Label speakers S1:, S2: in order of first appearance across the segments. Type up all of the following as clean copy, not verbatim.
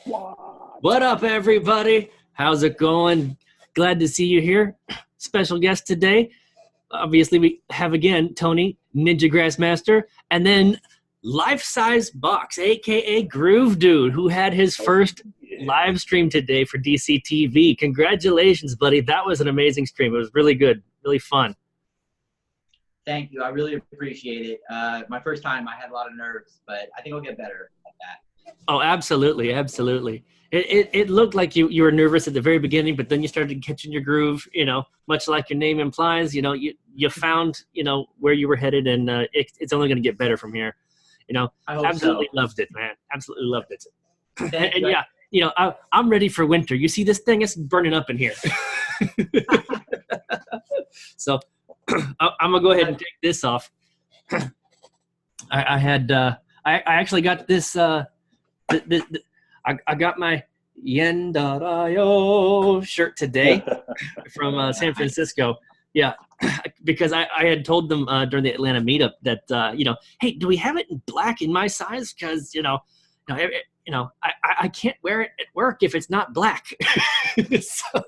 S1: What up, everybody? How's it going? Glad to see you here. Special guest today. Obviously, we have again Toni, NinjaFrassMaster, and then LifeSizeBox, aka GrooveDude, who had his first live stream today for DCTV. Congratulations, buddy. That was an amazing stream. It was really good, really fun.
S2: Thank you. I really appreciate it. My first time, I had a lot of nerves, but I think I'll get better at that.
S1: Oh, absolutely, absolutely. It looked like you were nervous at the very beginning, but then you started catching your groove, much like your name implies. You found, where you were headed, and it's only going to get better from here.
S2: I hope
S1: absolutely
S2: so.
S1: Loved it, man. Absolutely loved it.
S2: Thank you.
S1: Yeah, I'm ready for winter. You see this thing? It's burning up in here. So I'm going to go ahead and take this off. I actually got this, I got my yen.io shirt today from San Francisco. Yeah, because I had told them during the Atlanta meetup that, hey, do we have it in black in my size? Because, I can't wear it at work if it's not black. So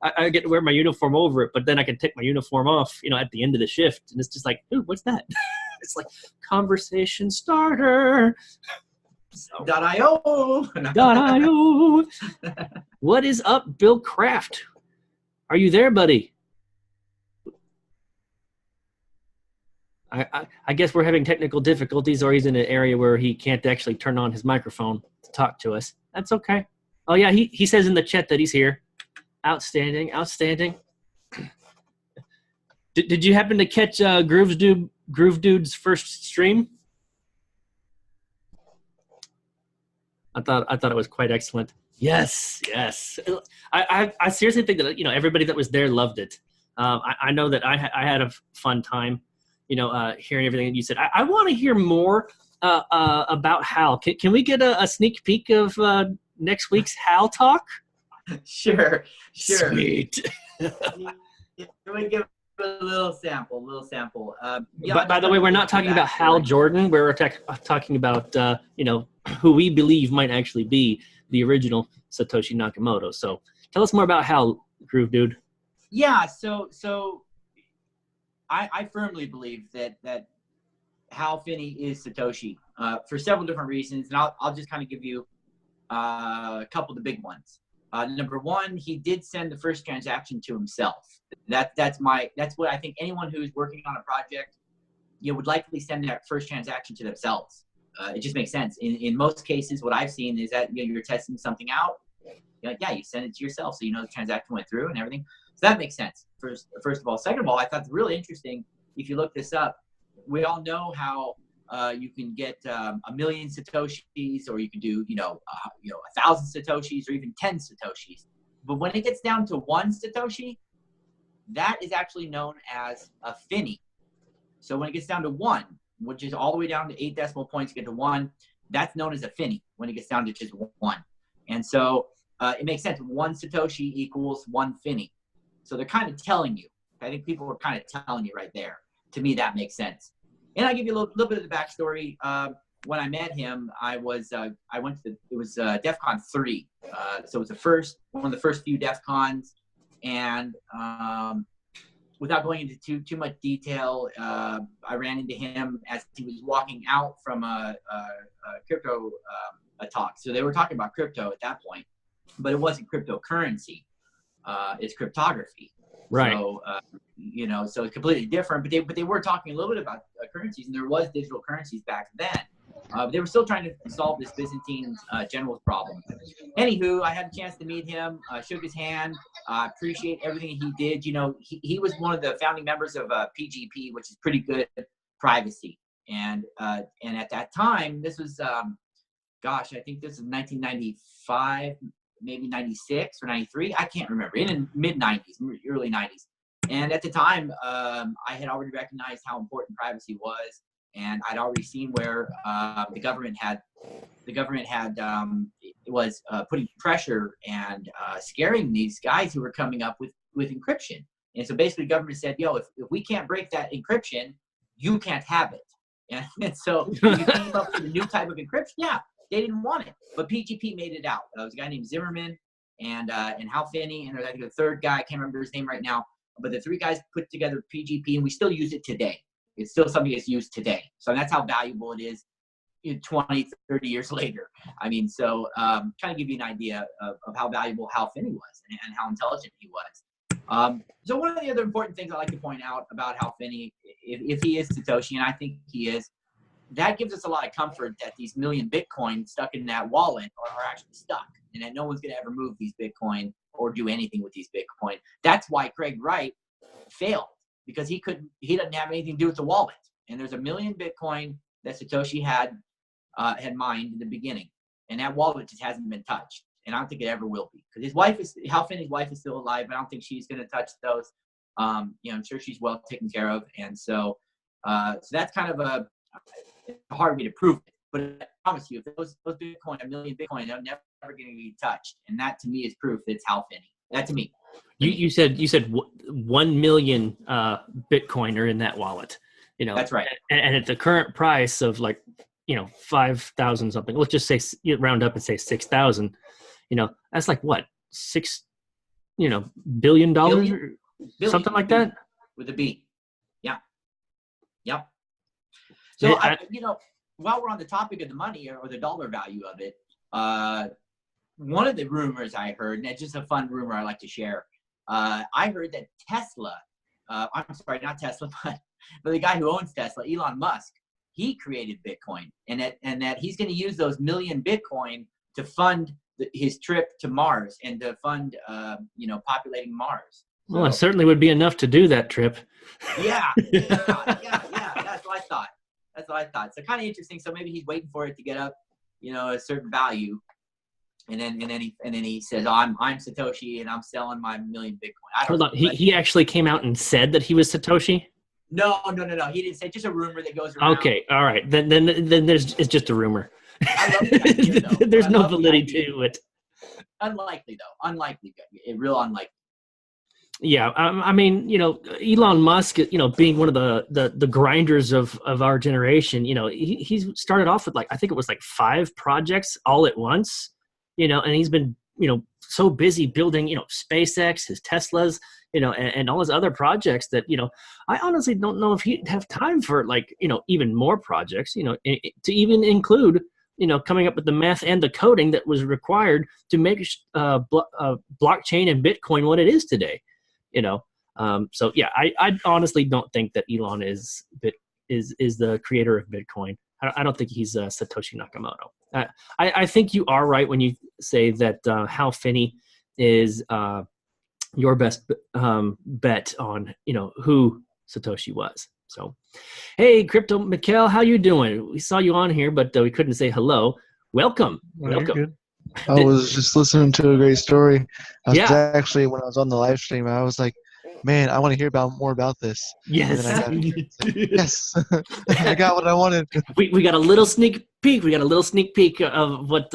S1: I get to wear my uniform over it, but then I can take my uniform off, at the end of the shift. And it's just like, ooh, what's that? It's like conversation starter. So,
S2: .io.
S1: .io. What is up, Bill Kraft? Are you there, buddy? I guess we're having technical difficulties, or he's in an area where he can't actually turn on his microphone to talk to us. That's okay. Oh, yeah, he says in the chat that he's here. Outstanding, outstanding. Did you happen to catch GrooveDude's first stream? I thought it was quite excellent. Yes. I seriously think that everybody that was there loved it. I know that I had a fun time. Hearing everything that you said. I want to hear more about Hal. Can we get a sneak peek of next week's Hal talk?
S2: Sure.
S1: Sweet.
S2: Let me give a little sample.
S1: By the way, we're not talking about Hal Jordan. We're talking about, who we believe might actually be the original Satoshi Nakamoto. So tell us more about Hal, GrooveDude.
S2: Yeah, so I firmly believe that Hal Finney is Satoshi for several different reasons, and I'll just kind of give you a couple of the big ones. Number one, he did send the first transaction to himself. That's what I think anyone who's working on a project, would likely send that first transaction to themselves. It just makes sense. In most cases, what I've seen is that you're testing something out. You send it to yourself, so the transaction went through and everything. So that makes sense. First of all. Second of all, I thought it's really interesting. If you look this up, we all know how you can get 1 million Satoshis, or you can do 1,000 Satoshis, or even 10 Satoshis. But when it gets down to 1 Satoshi, that is actually known as a Finney. So when it gets down to 1, which is all the way down to 8 decimal points to get to 1, that's known as a Finney when it gets down to just 1. And so it makes sense. 1 Satoshi equals 1 Finney. So they're kind of telling you. I think people were kind of telling you right there. To me, that makes sense. And I'll give you a little bit of the backstory. When I met him, I went to DEF CON 3. So it was one of the first few DEF CONs. And without going into too much detail, I ran into him as he was walking out from a crypto talk. So they were talking about crypto at that point, but it wasn't cryptocurrency. It's cryptography.
S1: Right.
S2: So, so it's completely different, but they were talking a little bit about currencies, and there was digital currencies back then. They were still trying to solve this Byzantine generals problem. Anywho, I had a chance to meet him, shook his hand, appreciate everything he did. He was one of the founding members of PGP, which is pretty good privacy. And at that time, this was, I think this is 1995, maybe 96 or 93. I can't remember. In the mid-90s, early 90s. And at the time, I had already recognized how important privacy was, and I'd already seen where the government was putting pressure and scaring these guys who were coming up with encryption. And so basically, the government said, if we can't break that encryption, you can't have it. And so you came up with a new type of encryption. Yeah, they didn't want it. But PGP made it out. There was a guy named Zimmerman and Hal Finney, and there's I think a third guy, I can't remember his name right now. But the three guys put together PGP, and we still use it today. It's still something that's used today. So that's how valuable it is 20, 30 years later. I mean, so trying to give you an idea of how valuable Hal Finney was and how intelligent he was. So one of the other important things I like to point out about Hal Finney, if he is Satoshi, and I think he is, that gives us a lot of comfort that these million Bitcoin stuck in that wallet are actually stuck, and that no one's going to ever move these Bitcoin or do anything with these Bitcoin. That's why Craig Wright failed, because he doesn't have anything to do with the wallet. And there's a million Bitcoin that Satoshi had mined in the beginning, and that wallet just hasn't been touched. And I don't think it ever will be, because Hal Finney's wife is still alive. I don't think she's going to touch those. I'm sure she's well taken care of. And so that's kind of hard way to prove it. But I promise you, if those Bitcoin, a million Bitcoin, they're never going to be touched. And that to me is proof that it's Hal Finney. That to me.
S1: You said 1 million Bitcoin are in that wallet.
S2: That's right.
S1: And at the current price of 5,000 something, let's just say round up and say 6,000. That's like what, $6 billion,
S2: billion,
S1: something like that,
S2: with a B. Yeah. Yep. So while we're on the topic of the money or the dollar value of it, one of the rumors I heard, and it's just a fun rumor I like to share. I heard that Tesla, I'm sorry, not Tesla, but the guy who owns Tesla, Elon Musk, he created Bitcoin, and that he's going to use those million Bitcoin to fund his trip to Mars and to fund, populating Mars. So,
S1: well, it certainly would be enough to do that trip.
S2: Yeah. That's what I thought. So kind of interesting. So maybe he's waiting for it to get up, a certain value. And then he says, "Oh, I'm Satoshi, and I'm selling my million Bitcoin."
S1: Hold on, he actually came out and said that he was Satoshi?
S2: No. He didn't say. Just a rumor that goes around.
S1: Okay, all right. Then it's just a rumor.
S2: I love the idea, though.
S1: There's no validity to it.
S2: Unlikely, though. Unlikely. Real unlikely.
S1: Yeah, I mean, Elon Musk, being one of the grinders of our generation, he started off with I think it was 5 projects all at once. And he's been, so busy building, SpaceX, his Teslas, and all his other projects that, I honestly don't know if he'd have time for even more projects, to even include, coming up with the math and the coding that was required to make blockchain and Bitcoin what it is today, So yeah, I honestly don't think that Elon is the creator of Bitcoin. I don't think he's Satoshi Nakamoto. I think you are right when you say that Hal Finney is your best bet on who Satoshi was. So, hey, CryptoMykel, how you doing? We saw you on here, but we couldn't say hello. Welcome.
S3: Good. I was just listening to a great story. Actually, when I was on the live stream, I was like, man, I want to hear more about this.
S1: Yes.
S3: Yes. I got what I wanted.
S1: We got a little sneak peek. We got a little sneak peek of what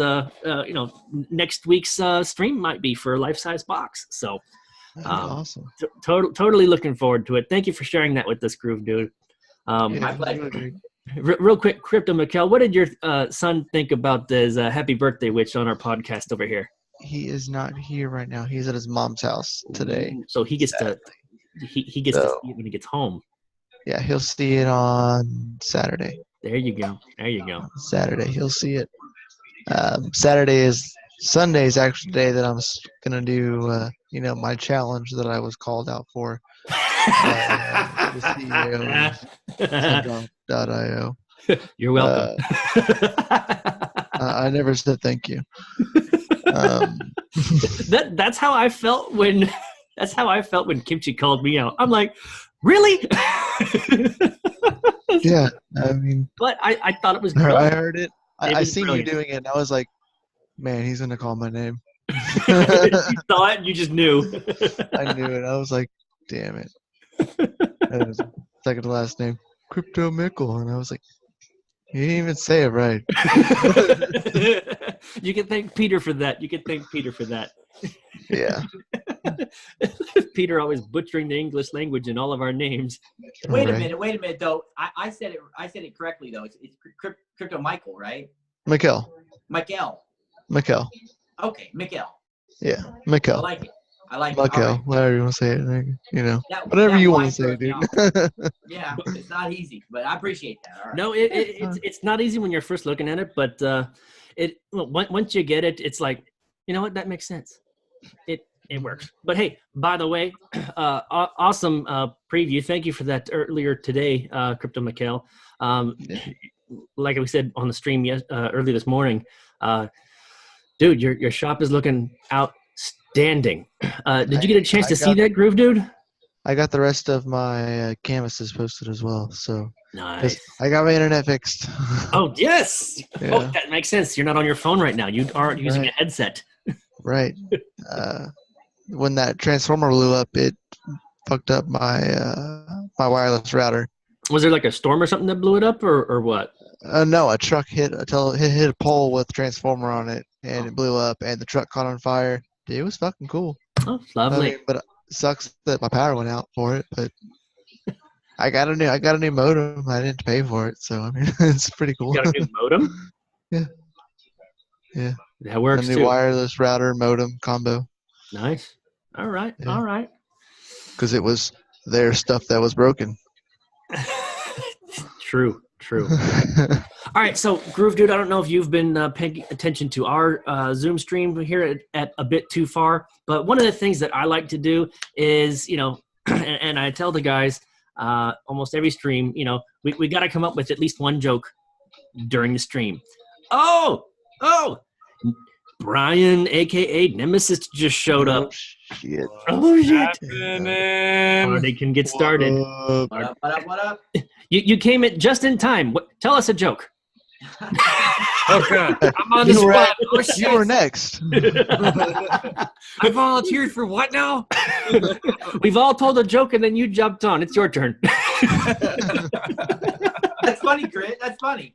S1: next week's stream might be for LifeSizeBox. So
S3: awesome.
S1: Totally looking forward to it. Thank you for sharing that with us, GrooveDude.
S2: My pleasure.
S1: Real quick, CryptoMykel, what did your son think about this happy birthday witch on our podcast over here?
S3: He is not here right now. He's at his mom's house today.
S1: So he gets to he gets to see it when he gets home.
S3: Yeah, he'll see it on Saturday.
S1: There you go.
S3: Saturday, he'll see it. Sunday is actually the day that I'm gonna do my challenge that I was called out for. The CEO of Central.io.
S1: You're welcome.
S3: I never said thank you.
S1: That's how I felt when Kimchi called me out. I'm like, really?
S3: Yeah, I mean,
S1: but I thought it was good.
S3: I heard it. I seen you doing it, and I was like, man, he's gonna call my name.
S1: You saw it, and you just knew.
S3: I knew it. I was like, damn it. That was second to last name, CryptoMykel, and I was like, he didn't even say it right.
S1: You can thank Peter for that.
S3: Yeah.
S1: Peter always butchering the English language in all of our names.
S2: Wait a minute though. I said it correctly though. It's CryptoMykel, right?
S3: Mykel.
S2: Mikel.
S3: Mikel.
S2: Okay, Mikel.
S3: Yeah,
S2: I
S3: Mikel.
S2: like it. I like it. All
S3: Mikel,
S2: right.
S3: whatever you want to say it. You know,
S2: That,
S3: whatever
S2: that
S3: you want
S2: Y
S3: to say,
S2: throws me
S3: dude.
S2: off. Yeah, it's not easy, but I appreciate that. All right.
S1: No, it's not easy when you're first looking at it, but once you get it, it's like, you know what, that makes sense. It works. But hey, by the way, awesome preview. Thank you for that earlier today, CryptoMykel.
S3: Yeah.
S1: Like we said on the stream early this morning, dude, your shop is looking outstanding. Did you get a chance to see that, GrooveDude?
S3: I got the rest of my canvases posted as well. So
S1: Nice.
S3: I got my internet fixed.
S1: Oh, yes.
S3: Yeah.
S1: Oh, that makes sense. You're not on your phone right now. You aren't using a headset.
S3: Right. When that transformer blew up, it fucked up my my wireless router.
S1: Was there like a storm or something that blew it up, or what?
S3: No, a truck hit a pole with a transformer on it, and it blew up, and the truck caught on fire. Dude, it was fucking cool.
S1: Oh, lovely.
S3: I mean, but it sucks that my power went out for it. But I got a new modem. I didn't pay for it, so I mean, it's pretty cool.
S1: You got a new modem?
S3: Yeah. Yeah.
S1: That works
S3: a new
S1: too.
S3: wireless router modem combo.
S1: Nice. All right.
S3: Yeah.
S1: All right.
S3: Because it was their stuff that was broken.
S1: True. All right, so GrooveDude, I don't know if you've been paying attention to our Zoom stream here at a bit too far, but one of the things that I like to do is, and I tell the guys almost every stream, we got to come up with at least one joke during the stream. Oh, Brian, a.k.a. Nemesist, just showed up.
S3: Shit.
S1: Oh, shit.
S4: Happening?
S1: Party can get started.
S2: What up?
S1: You came in just in time. Tell us a joke.
S4: Okay, I'm on the
S3: You were
S4: spot.
S3: You were next.
S4: I volunteered for what now?
S1: We've all told a joke and then you jumped on. It's your turn.
S2: That's funny, Grit. That's funny.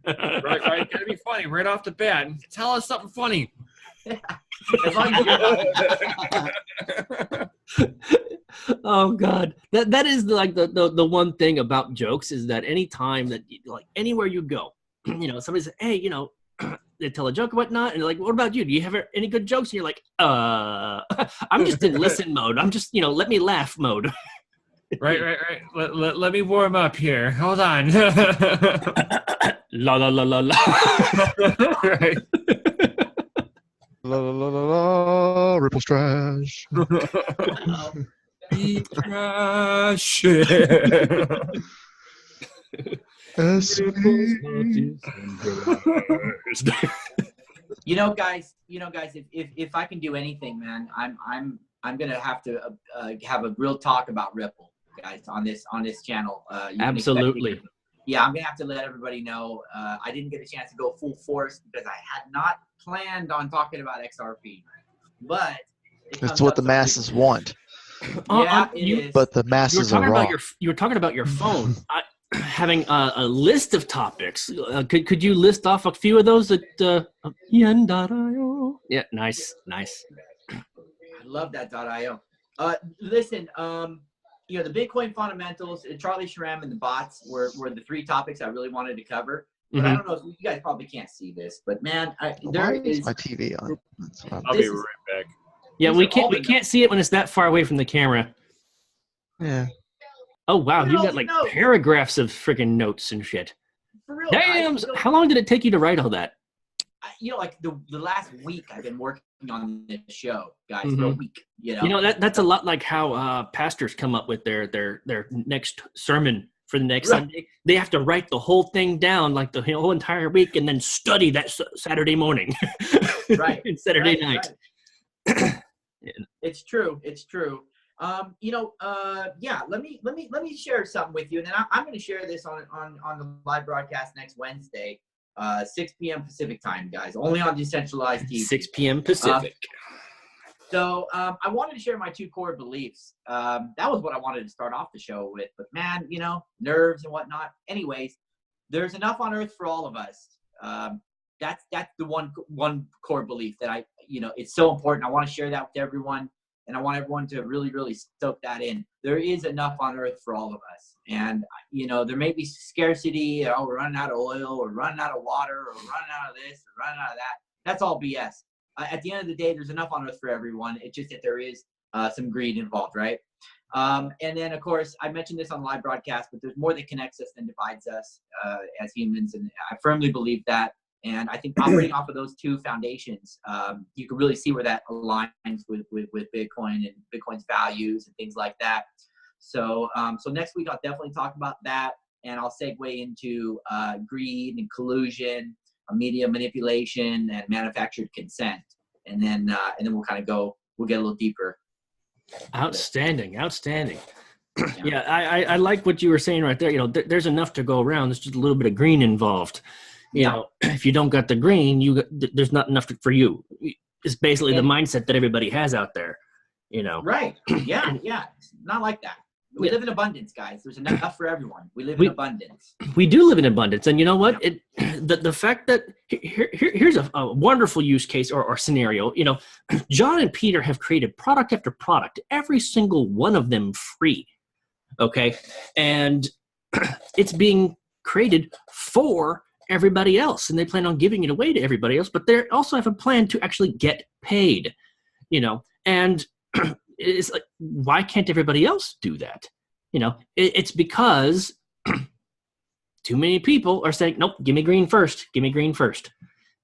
S4: Right. Gotta be funny right off the bat. Tell us something funny.
S2: As long as
S1: Oh God, that is like the one thing about jokes is that any time that like anywhere you go, somebody says, hey, they tell a joke or whatnot, and they're like, what about you? Do you have any good jokes? And you're like, I'm just in listen mode. I'm just let me laugh mode.
S4: Right. Let me warm up here. Hold on.
S1: La la la la la.
S4: Right.
S3: La la la la la. Ripple's trash.
S4: Be trash.
S2: guys, if I can do anything, man, I'm gonna have to have a real talk about Ripple, guys, on this channel.
S1: Absolutely.
S2: Yeah, I'm gonna have to let everybody know. I didn't get a chance to go full force because I had not planned on talking about XRP, but
S3: That's what the masses want.
S2: Yeah, it is.
S3: But the masses are wrong.
S1: You were talking about your phone. Having a list of topics. Could you list off a few of those that yen.io? Yeah, nice.
S2: I love that .io. Listen, the Bitcoin fundamentals, Charlie Schramm, and the bots were the three topics I really wanted to cover. But I don't know if you guys probably can't see this, but man, there is
S3: my TV on.
S4: I'll be right back.
S1: Yeah, we can't see it when it's that far away from the camera.
S3: Yeah.
S1: Oh wow, you've got like paragraphs of freaking notes and shit.
S2: For real.
S1: Damn! How long did it take you to write all that?
S2: Like the last week I've been working on this show, guys. For a week.
S1: That's a lot like how pastors come up with their next sermon for the next Sunday. They have to write the whole thing down, like the whole entire week, and then study that Saturday morning.
S2: Right.
S1: And Saturday night.
S2: Right. It's true. Let me share something with you, and then I'm going to share this on the live broadcast next Wednesday, 6 p.m. Pacific time, guys, only on Decentralized TV.
S1: 6 p.m. Pacific.
S2: So I wanted to share my two core beliefs. That was what I wanted to start off the show with, but man, nerves and whatnot. Anyways, there's enough on earth for all of us. That's the one core belief that it's so important. I want to share that with everyone. and I want everyone to really, really soak that in. There is enough on earth for all of us. And, you know, there may be scarcity, oh, we're running out of oil, or running out of water, or running out of this, or running out of that. That's all BS. At the end of the day, there's enough on earth for everyone. It's just that there is some greed involved, right? And then, of course, I mentioned this on the live broadcast, but there's more that connects us than divides us as humans, and I firmly believe that. And I think operating off of those two foundations, you can really see where that aligns with Bitcoin and Bitcoin's values and things like that. So, so next week I'll definitely talk about that, and I'll segue into greed and collusion, media manipulation, and manufactured consent, and then we'll kind of we'll get a little deeper.
S1: Outstanding.
S2: Yeah.
S1: I like what you were saying right there. You know, there's enough to go around. There's just a little bit of green involved. You know, if you don't got the green, there's not enough for you. It's basically the mindset that everybody has out there, you know.
S2: Right. Yeah. It's not like that. We live in abundance, guys. There's enough for everyone. We live in abundance.
S1: We do live in abundance. And you know what? The fact that here's a wonderful use case or scenario. You know, John and Peter have created product after product, every single one of them free. Okay. And it's being created for everybody else, and they plan on giving it away to everybody else, but they also have a plan to actually get paid, you know. And it's like, why can't everybody else do that? You know, it's because too many people are saying, nope, give me green first,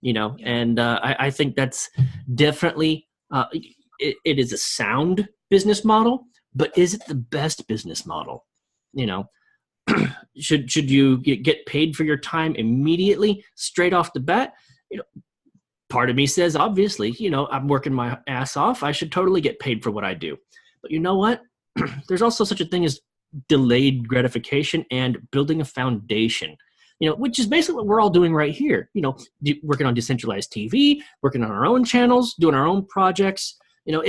S1: you know. And I think that's definitely it is a sound business model, but is it the best business model? You know, should you get paid for your time immediately, straight off the bat? You know, part of me says, obviously, you know, I'm working my ass off. I should totally get paid for what I do. But you know what? There's also such a thing as delayed gratification and building a foundation, you know, which is basically what we're all doing right here. You know, working on Decentralized TV, working on our own channels, doing our own projects. You know,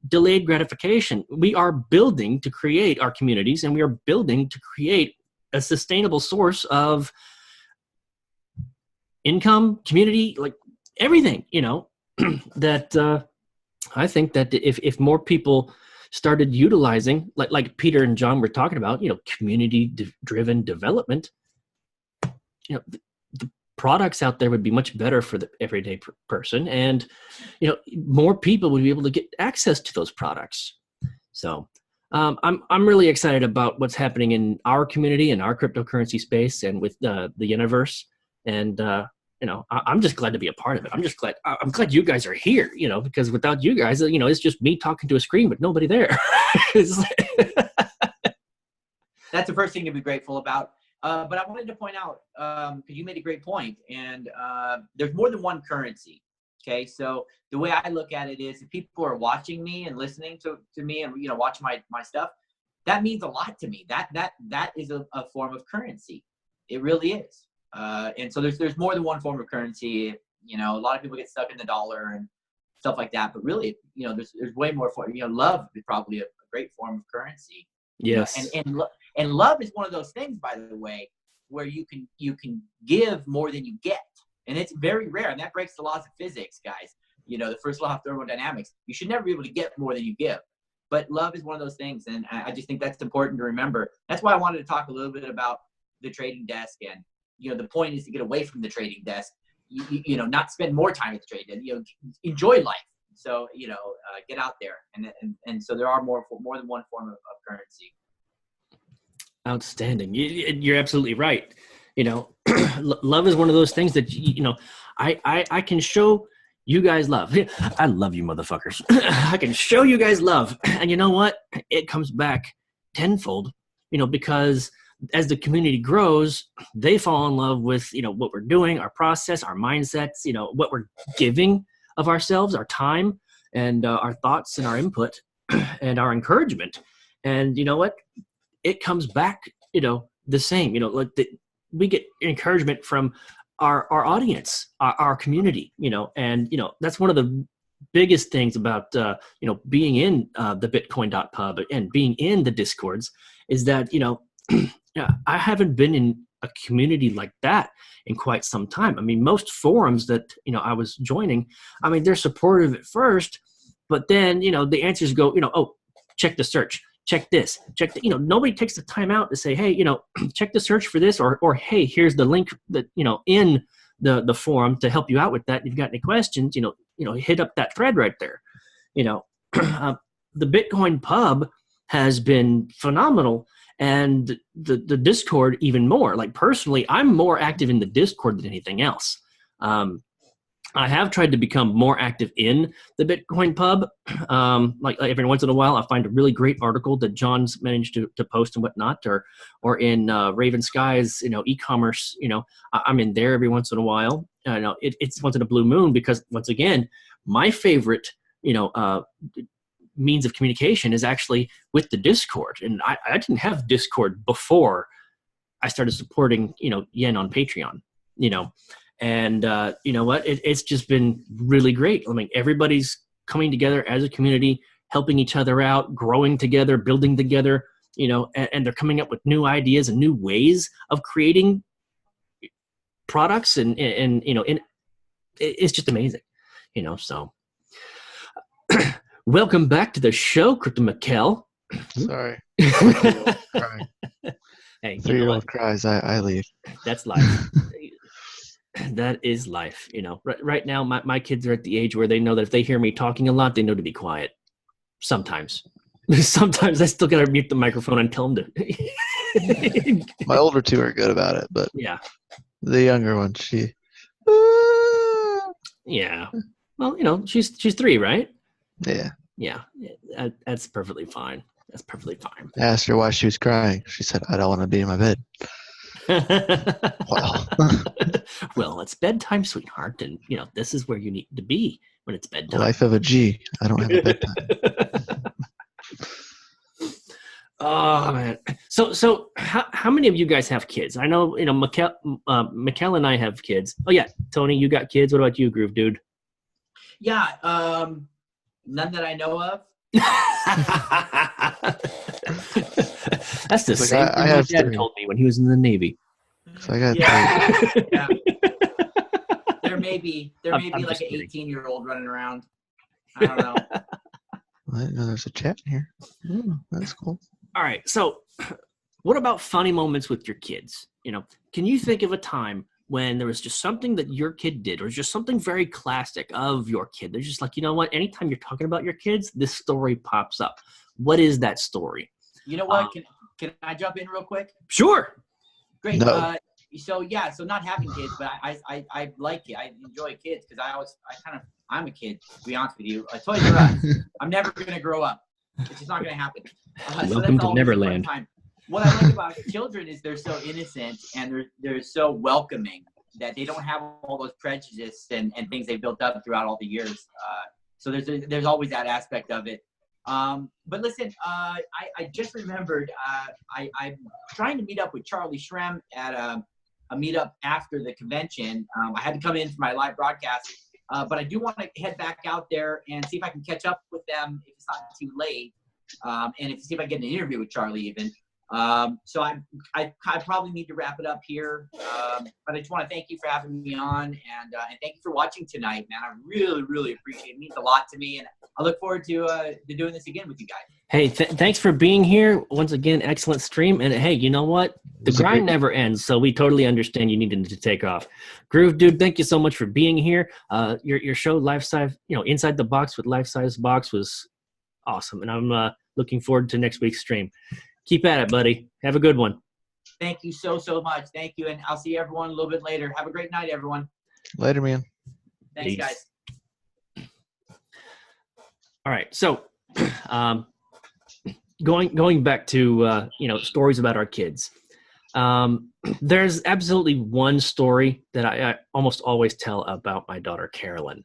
S1: delayed gratification. We are building to create our communities, and we are building to create a sustainable source of income, community, like everything, you know, that I think that if more people started utilizing, like Peter and John were talking about, you know, community-driven development, you know, the products out there would be much better for the everyday person, and you know, more people would be able to get access to those products. So I'm really excited about what's happening in our community and our cryptocurrency space and with the universe. And you know, I'm just glad to be a part of it. I'm glad you guys are here, you know, because without you guys, you know, it's just me talking to a screen with nobody there.
S2: That's the first thing to be grateful about. But I wanted to point out, because you made a great point, and there's more than one currency. Okay, so the way I look at it is, if people are watching me and listening to me and, you know, watch my stuff, that means a lot to me. That is a form of currency. It really is. And so there's more than one form of currency. You know, a lot of people get stuck in the dollar and stuff like that, but really, you know, there's way more for, you know, love is probably a great form of currency.
S1: Yes.
S2: And love is one of those things, by the way, where you can give more than you get. And it's very rare. And that breaks the laws of physics, guys. You know, the first law of thermodynamics, you should never be able to get more than you give. But love is one of those things. And I just think that's important to remember. That's why I wanted to talk a little bit about the trading desk. And, you know, the point is to get away from the trading desk, you know, not spend more time at the trading desk, you know, enjoy life. So, you know, get out there. And so there are more than one form of currency.
S1: Outstanding. You're absolutely right. You know, love is one of those things that, you know, I can show you guys love. I love you, motherfuckers. I can show you guys love. And you know what? It comes back tenfold, you know, because as the community grows, they fall in love with, you know, what we're doing, our process, our mindsets, you know, what we're giving of ourselves, our time, and our thoughts and our input and our encouragement. And you know what? It comes back, you know, the same, you know, like we get encouragement from our audience, our community, you know, and, you know, that's one of the biggest things about, you know, being in the Bitcoin.pub and being in the Discords is that, you know, I haven't been in a community like that in quite some time. I mean, most forums that, you know, I was joining, I mean, they're supportive at first, But then, the answers go, oh, check the search, check this, check the, nobody takes the time out to say, hey, check the search for this, or hey, here's the link that, in the forum to help you out with that. If you've got any questions, hit up that thread right there. The Bitcoin pub has been phenomenal, and the Discord even more. Like, personally, I'm more active in the Discord than anything else. I have tried to become more active in the Bitcoin pub. Like every once in a while, I find a really great article that John's managed to post and whatnot, or in Raven Sky's, e-commerce. I'm in there every once in a while. It's once in a blue moon, because once again, my favorite, means of communication is actually with the Discord. And I didn't have Discord before I started supporting, Yen on Patreon, and you know what, it's just been really great. I mean, everybody's coming together as a community, helping each other out, growing together, building together, and they're coming up with new ideas and new ways of creating products. And it's just amazing, so welcome back to the show, CryptoMykel.
S3: Sorry.
S1: Hey,
S3: 3-year-old cries, I leave.
S1: That's life. That is life. Right now, my kids are at the age where they know that if they hear me talking a lot, they know to be quiet. Sometimes I still got to mute the microphone and tell them to.
S3: My older two are good about it, but
S1: yeah,
S3: the younger one, she.
S1: Yeah. Well, she's 3, right?
S3: Yeah.
S1: Yeah. That's perfectly fine. That's perfectly fine.
S3: I asked her why she was crying. She said, "I don't want to be in my bed." Well.
S1: Well, it's bedtime, sweetheart, and this is where you need to be when it's bedtime.
S3: Life of a G. I don't have a bedtime.
S1: Oh man! So how many of you guys have kids? I know Mykel and I have kids. Oh yeah, Tony, you got kids. What about you, GrooveDude?
S2: Yeah, none that I know of.
S1: That's the same thing my dad told me when he was in the Navy.
S3: So I got
S2: yeah. There may be like an 18-year-old running around. I don't know.
S3: I know there's a chat in here. That's cool.
S1: All right. So what about funny moments with your kids? Can you think of a time when there was just something that your kid did, or just something very classic of your kid? They're just like, you know what? Anytime you're talking about your kids, this story pops up. What is that story?
S2: You know what? Can I jump in real quick?
S1: Sure.
S2: Great.
S3: No.
S2: So not having kids, but I like it. I enjoy kids because I'm a kid, to be honest with you. Toys R Us. I'm never gonna grow up. It's just not gonna happen.
S1: Welcome to Neverland.
S2: What I like about children is they're so innocent and they're so welcoming that they don't have all those prejudices and things they built up throughout all the years. So there's always that aspect of it. But listen, I just remembered I'm trying to meet up with Charlie Shrem at a meetup after the convention. I had to come in for my live broadcast, but I do want to head back out there and see if I can catch up with them if it's not too late, and see if I can get an interview with Charlie even. So I probably need to wrap it up here, but I just want to thank you for having me on, and thank you for watching tonight, man. I really, really appreciate it. It means a lot to me, and I look forward to doing this again with you guys.
S1: Hey, thanks for being here. Once again, excellent stream. And hey, you know what? The grind never ends, so we totally understand you needed to take off. GrooveDude, thank you so much for being here. Your show, Life Size, Inside the Box with LifeSizeBox was awesome, and I'm looking forward to next week's stream. Keep at it, buddy. Have a good one.
S2: Thank you so much. Thank you, and I'll see everyone a little bit later. Have a great night, everyone.
S3: Later, man.
S2: Thanks,
S1: Peace.
S2: guys.
S1: All right, so going back to stories about our kids. There's absolutely one story that I almost always tell about my daughter Carolyn,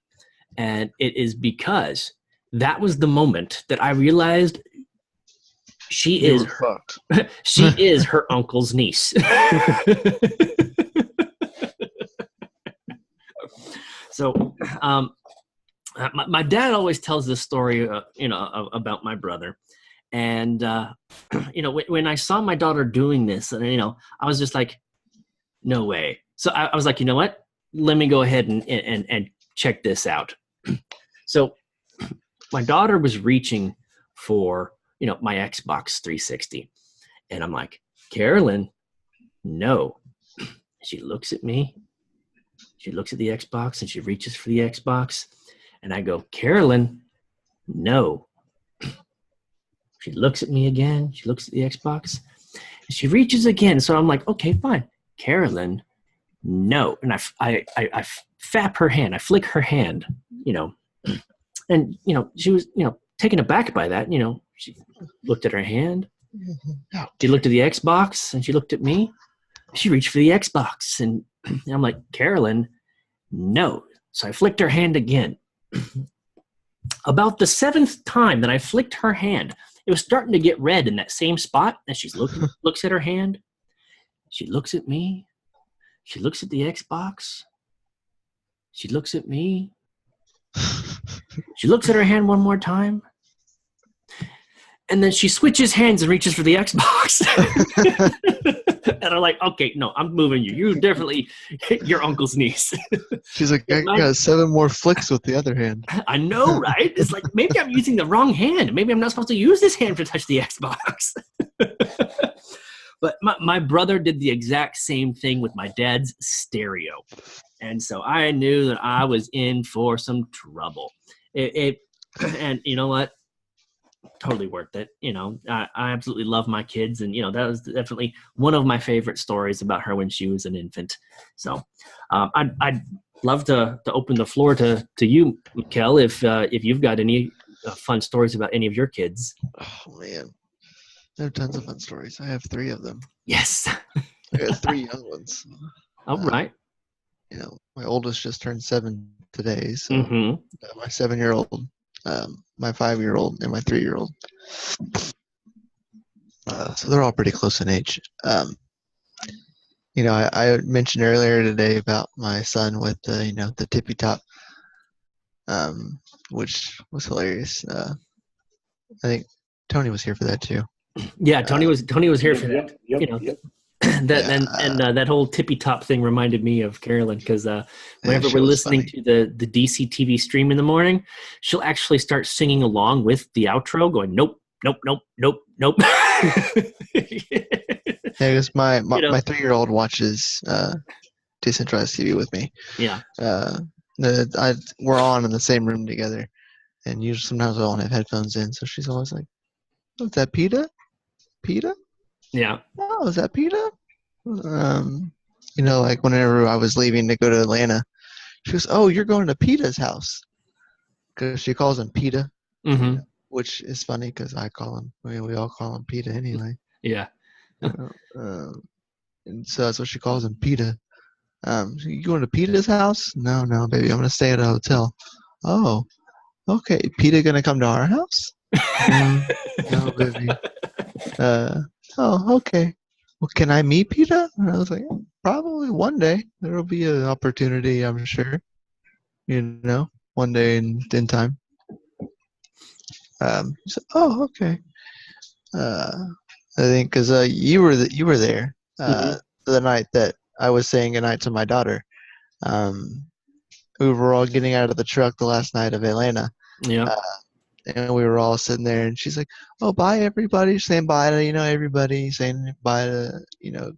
S1: and it is because that was the moment that I realized she is her uncle's niece. So my dad always tells this story about my brother, and when I saw my daughter doing this, and I was just like, no way. So I was like, you know what, let me go ahead and check this out. So my daughter was reaching for, my Xbox 360. And I'm like, Carolyn, no. She looks at me. She looks at the Xbox and she reaches for the Xbox. And I go, Carolyn, no. She looks at me again. She looks at the Xbox. And she reaches again. So I'm like, okay, fine. Carolyn, no. And I fap her hand. I flick her hand, And, she was, taken aback by that. She looked at her hand. She looked at the Xbox and she looked at me. She reached for the Xbox. And I'm like, Carolyn, no. So I flicked her hand again. About the 7th time that I flicked her hand, it was starting to get red in that same spot. And she's looks at her hand. She looks at me. She looks at the Xbox. She looks at me. She looks at her hand one more time. And then she switches hands and reaches for the Xbox. And I'm like, okay, no, I'm moving you. You definitely your uncle's niece.
S3: She's like, I got 7 more flicks with the other hand.
S1: I know, right? It's like, maybe I'm using the wrong hand. Maybe I'm not supposed to use this hand to touch the Xbox. But my brother did the exact same thing with my dad's stereo. And so I knew that I was in for some trouble. And you know what? Totally worth it. I absolutely love my kids. And, that was definitely one of my favorite stories about her when she was an infant. So I'd love to open the floor to you, Mykel, if you've got any fun stories about any of your kids.
S3: Oh, man. I have tons of fun stories. I have 3 of them.
S1: Yes.
S3: I got 3 young ones.
S1: All right.
S3: My oldest just turned 7 today. So my 7-year-old, my 5-year-old, and my 3-year-old. So they're all pretty close in age. I mentioned earlier today about my son with the tippy top, which was hilarious. I think Toni was here for that too.
S1: Yeah, Toni was here for that.
S4: Yep.
S1: That whole tippy top thing reminded me of Carolyn because whenever we're listening to the DC TV stream in the morning, she'll actually start singing along with the outro, going nope, nope, nope, nope, nope.
S3: Because my 3-year-old watches Decentralized TV with me.
S1: Yeah.
S3: We're on in the same room together, and usually sometimes I won't have headphones in, so she's always like, "Oh, is that PETA? PETA?
S1: Yeah.
S3: Oh, is that PETA?" Like whenever I was leaving to go to Atlanta, she goes, "Oh, you're going to PETA's house," because she calls him PETA, which is funny because I call him. We all call him PETA anyway.
S1: Yeah.
S3: And so that's what she calls him, PETA. You going to PETA's house? No, baby, I'm gonna stay at a hotel. Oh, okay. PETA gonna come to our house? No, baby. Oh, okay. Well, can I meet PETA? And I was like, probably one day. There will be an opportunity, I'm sure. One day in time. She said, oh, okay. I think because you were there the night that I was saying goodnight to my daughter. We were all getting out of the truck the last night of Atlanta.
S1: Yeah.
S3: And we were all sitting there, and she's like, "Oh, bye, everybody!" Saying bye to everybody, saying bye to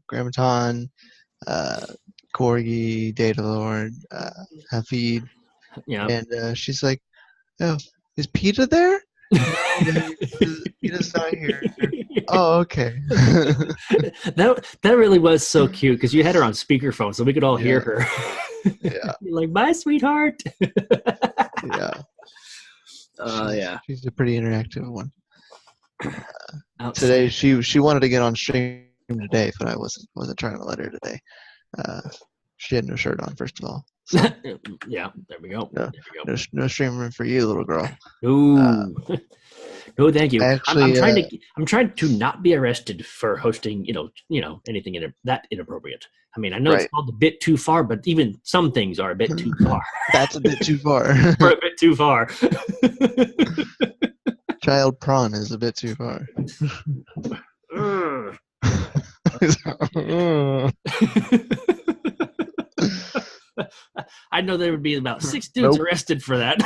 S3: Grandma Ton, Corgi, Data Lord, Hafid.
S1: Yeah.
S3: And she's like, "Oh, is PETA there?" PETA's not here. Oh, okay.
S1: That really was so cute because you had her on speakerphone, so we could all hear her.
S3: Yeah.
S1: You're like, bye, sweetheart.
S3: Yeah.
S1: Yeah.
S3: She's a pretty interactive one. Today, she wanted to get on stream today, but I wasn't trying to let her today. She had no shirt on, first of all. So,
S1: yeah, there we go.
S3: No streaming for you, little girl.
S1: Ooh. No, thank you.
S3: Actually,
S1: I'm trying to not be arrested for hosting, anything that inappropriate. I mean, I know It's called a bit too far, but even some things are a bit too far.
S3: That's a bit too far.
S1: We're a bit too far.
S3: Child prawn is a bit too far.
S1: I know there would be about 6 dudes arrested for that.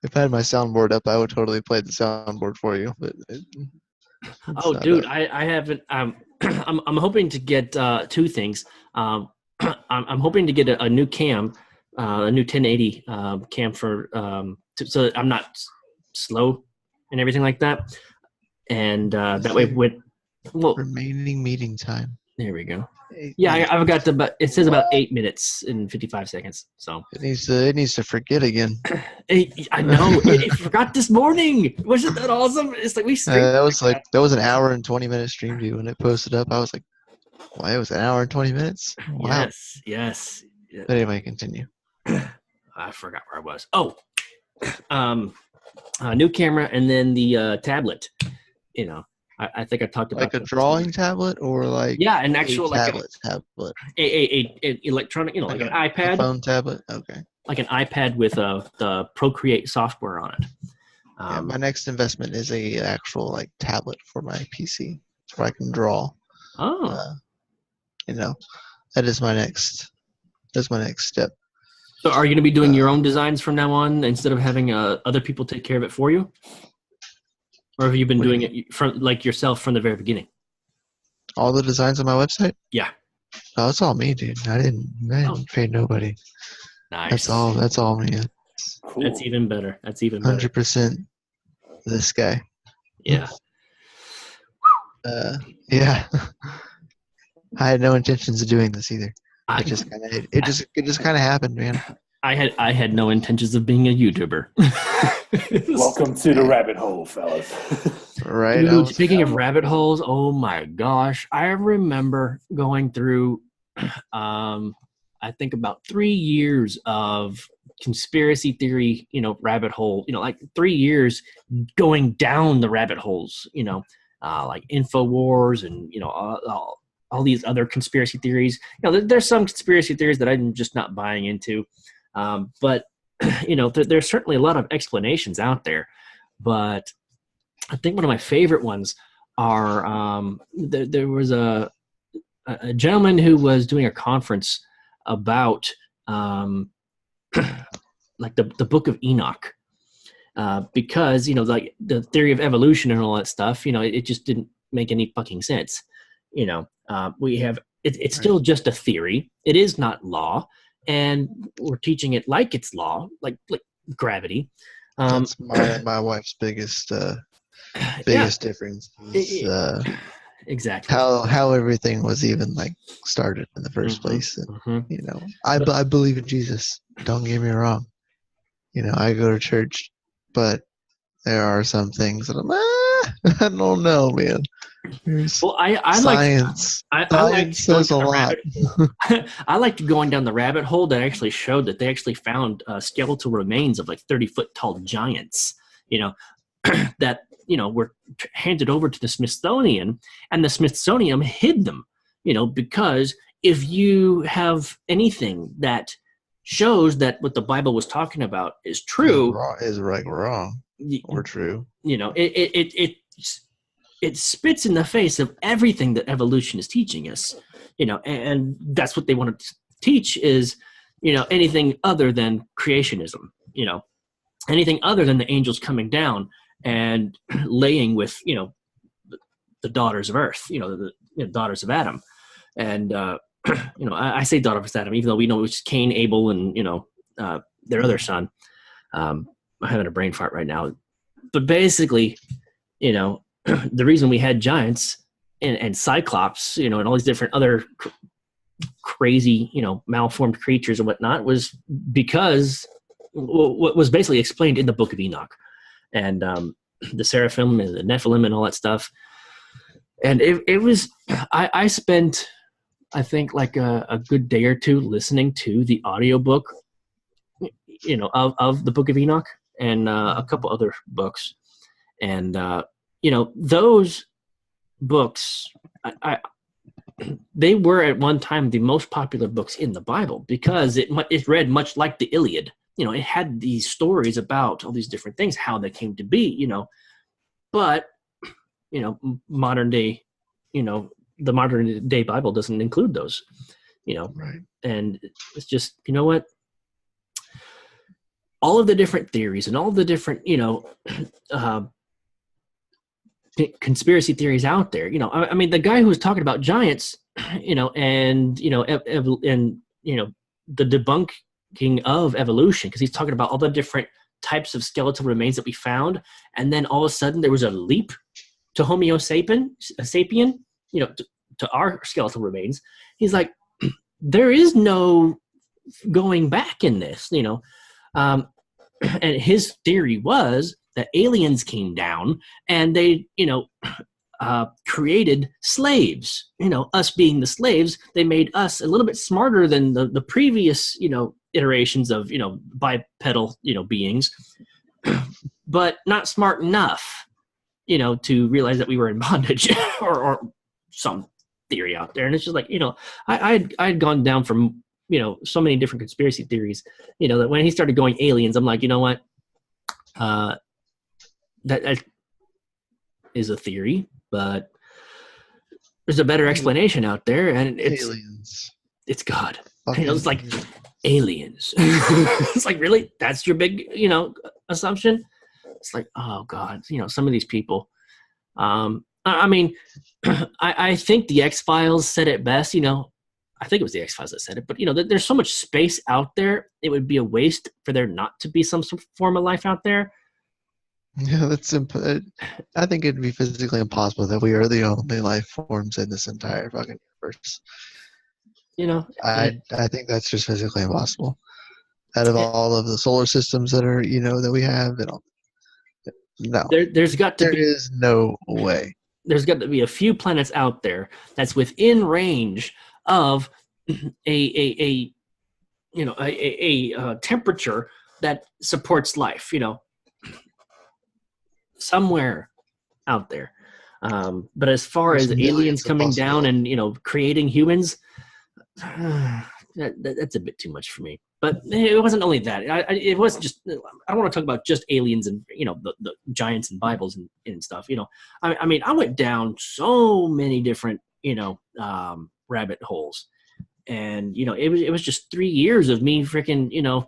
S3: If I had my soundboard up, I would totally play the soundboard for you. But
S1: Oh, dude, I haven't. I'm hoping to get two things. I'm hoping to get a new cam, a new 1080 cam for so that I'm not slow and everything like that. And that way,
S3: remaining meeting time.
S1: There we go.
S3: 8
S1: Yeah,
S3: minutes.
S1: I've got it says about 8 minutes and 55 seconds. So
S3: It needs to forget again.
S1: I know it forgot this morning. Wasn't that awesome? It's like we streamed.
S3: That was an hour and 20-minute stream view when it posted up. I was like, "Why it was an hour and 20 minutes?" Wow.
S1: Yes.
S3: But anyway, continue.
S1: I forgot where I was. Oh, new camera and then the tablet. You know, I think I talked about
S3: like a drawing tablet or like
S1: an actual
S3: tablet.
S1: A electronic, like an iPad,
S3: a phone tablet. Okay,
S1: like an iPad with the Procreate software on it.
S3: My next investment is a actual like tablet for my PC where I can draw.
S1: Oh,
S3: that is my next. That's my next step.
S1: So are you going to be doing your own designs from now on instead of having other people take care of it for you? Or have you been doing it from like yourself from the very beginning?
S3: All the designs on my website?
S1: Yeah.
S3: Oh, it's all me, dude. I didn't pay nobody.
S1: Nice.
S3: That's all me.
S4: Cool.
S1: That's even better.
S3: 100% this guy.
S1: Yeah.
S3: Yeah. I had no intentions of doing this either. It just kind of happened, man.
S1: I had no intentions of being a YouTuber.
S4: Welcome to the rabbit hole, fellas.
S3: Right.
S1: Dude, speaking of rabbit holes, oh my gosh. I remember going through I think about 3 years of conspiracy theory, rabbit hole, like 3 years going down the rabbit holes, like InfoWars and, all these other conspiracy theories. There's some conspiracy theories that I'm just not buying into. But, there's certainly a lot of explanations out there. But I think one of my favorite ones are there was a gentleman who was doing a conference about like the Book of Enoch. Because, like the theory of evolution and all that stuff, it just didn't make any fucking sense. We have it's still just a theory. It is not law, and we're teaching it like it's law, like gravity.
S3: That's my wife's biggest difference. Is,
S1: exactly
S3: how everything was even like started in the first place. And, I believe in Jesus. Don't get me wrong. I go to church, but there are some things that I don't know, man.
S1: Well, I
S3: science.
S1: Science
S3: says a lot.
S1: I liked going down the rabbit hole that actually showed that they actually found skeletal remains of like 30-foot tall giants, that, were handed over to the Smithsonian, and the Smithsonian hid them, because if you have anything that shows that what the Bible was talking about is true,
S3: is wrong or true,
S1: it spits in the face of everything that evolution is teaching us, and that's what they want to teach is, anything other than creationism, anything other than the angels coming down and laying with, the daughters of earth, the daughters of Adam. And, I say daughter of Adam, even though we know it's Cain, Abel, and, their other son. I'm having a brain fart right now. But basically, the reason we had giants and cyclops, and all these different other crazy, malformed creatures and whatnot was because what was basically explained in the Book of Enoch and the seraphim and the Nephilim and all that stuff. And it was, I spent, I think, like a good day or two listening to the audiobook, of the Book of Enoch and a couple other books. And, those books, they were at one time the most popular books in the Bible because it read much like the Iliad. It had these stories about all these different things, how they came to be, but, modern day, the modern day Bible doesn't include those,
S3: Right.
S1: And it's just, what? all of the different theories and all of the different, conspiracy theories out there. I mean, the guy who was talking about giants, and the debunking of evolution, because he's talking about all the different types of skeletal remains that we found, and then all of a sudden there was a leap to Homo sapien, to our skeletal remains. He's like, there is no going back in this, and his theory was that aliens came down and they, created slaves. Us being the slaves, they made us a little bit smarter than the previous, iterations of, bipedal, beings, but not smart enough, to realize that we were in bondage or some theory out there. And it's just like, I'd gone down from, so many different conspiracy theories, that when he started going aliens, I'm like, you know what? That is a theory, but there's a better explanation out there, and it's
S3: aliens.
S1: It's God.
S3: Fucking
S1: It's like aliens. It's like, really? That's your big, assumption? It's like, oh God, some of these people. I mean, I think the X-Files said it best. I think it was the X-Files that said it, but there's so much space out there. It would be a waste for there not to be some form of life out there.
S3: Yeah, that's I think it'd be physically impossible that we are the only life forms in this entire fucking universe. I think that's just physically impossible. Out of all of the solar systems that are, that we have, no. There is no way.
S1: There's got to be a few planets out there that's within range of a temperature that supports life, somewhere out there. But as far as aliens coming down and, creating humans, that's a bit too much for me. But it wasn't only that. It wasn't just, I don't want to talk about just aliens and, the giants and Bibles and stuff. I mean, I went down so many different, rabbit holes. And, it was just 3 years of me freaking,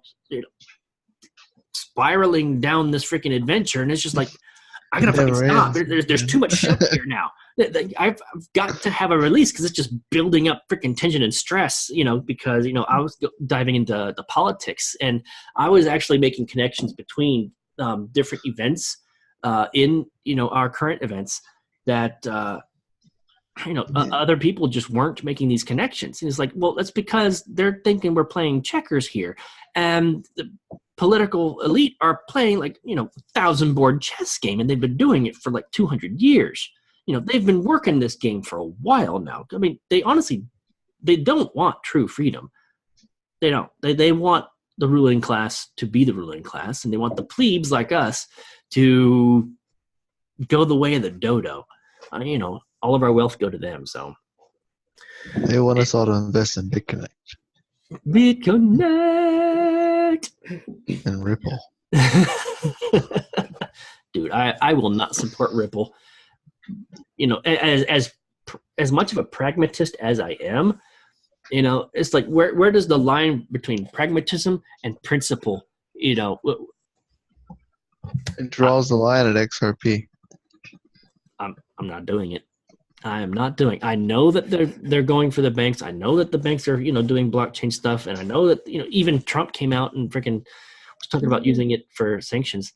S1: spiraling down this freaking adventure. And it's just like, I gotta fucking stop. There's too much shit here now. I've got to have a release because it's just building up freaking tension and stress, because, I was diving into the politics, and I was actually making connections between different events in, our current events that, other people just weren't making these connections. And it's like, well, that's because they're thinking we're playing checkers here. And the political elite are playing like, 1,000-board chess game, and they've been doing it for like 200 years. They've been working this game for a while now. I mean, they don't want true freedom. They don't. They want the ruling class to be the ruling class, and they want the plebes like us to go the way of the dodo. All of our wealth go to them. So
S3: they want us all to invest in BitConnect.
S1: BitConnect
S3: and Ripple.
S1: Dude, I will not support Ripple. As much of a pragmatist as I am, it's like where does the line between pragmatism and principle,
S3: It draws the line at XRP.
S1: I'm not doing it. I am not doing. I know that they're going for the banks. I know that the banks are doing blockchain stuff, and I know that even Trump came out and freaking was talking about using it for sanctions.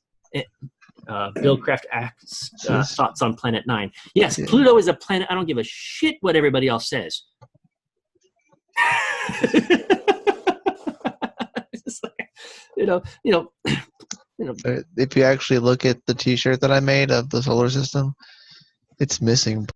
S1: Bill Kraft asks thoughts on Planet 9. Yes, Pluto is a planet. I don't give a shit what everybody else says. It's like,
S3: if you actually look at the T-shirt that I made of the solar system, it's missing